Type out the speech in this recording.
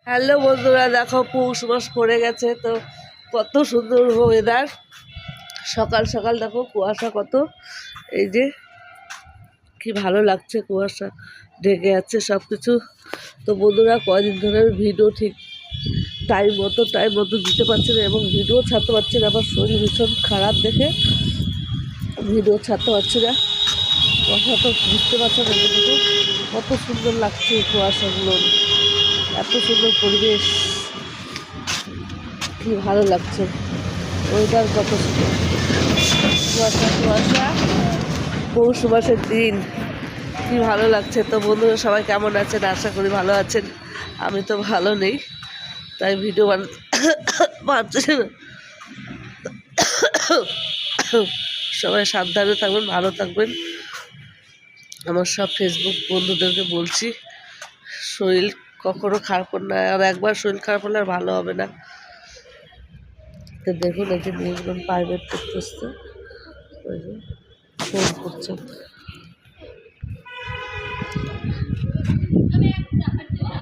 Hello বন্ধুরা, দেখো পৌষ মাস পড়ে গেছে তো কত সুন্দর ওয়েদার। সকাল সকাল দেখো কুয়াশা কত, এই যে কি ভালো লাগছে, কুয়াশা ঢেকে যাচ্ছে সব কিছু। তো বন্ধুরা কয়দিন ধরে ভিডিও ঠিক টাইম মতো দিতে পারছি না এবং ভিডিও ছাড়তে পারছি না। আমার শরীর ভীষণ খারাপ দেখে ভিডিও ছাড়তে পারছি না। কথা তো বুঝতে পারছো না, কিন্তু কত সুন্দর লাগছে কুয়াশাগুলো, এত সুন্দর পরিবেশ, কি ভালো লাগছে ওয়েদার, কত সুন্দর কুয়াশা কুয়াশা, পৌষ মাসের দিন, কি ভালো লাগছে। তো বন্ধুরা সবাই কেমন আছেন? আশা করি ভালো আছেন। আমি তো ভালো নেই, তাই ভিডিও বানাচ্ছি না। সবাই সাবধানে থাকবেন, ভালো থাকবেন। আমার সব ফেসবুক বন্ধুদেরকে বলছি, শরীর কখনো খারাপ না, আর একবার শরীর খারাপ হলে আর ভালো হবে না। তো দেখুন এই যে নিউজম্যান প্রাইভেট করতেছে, ফোন করছে।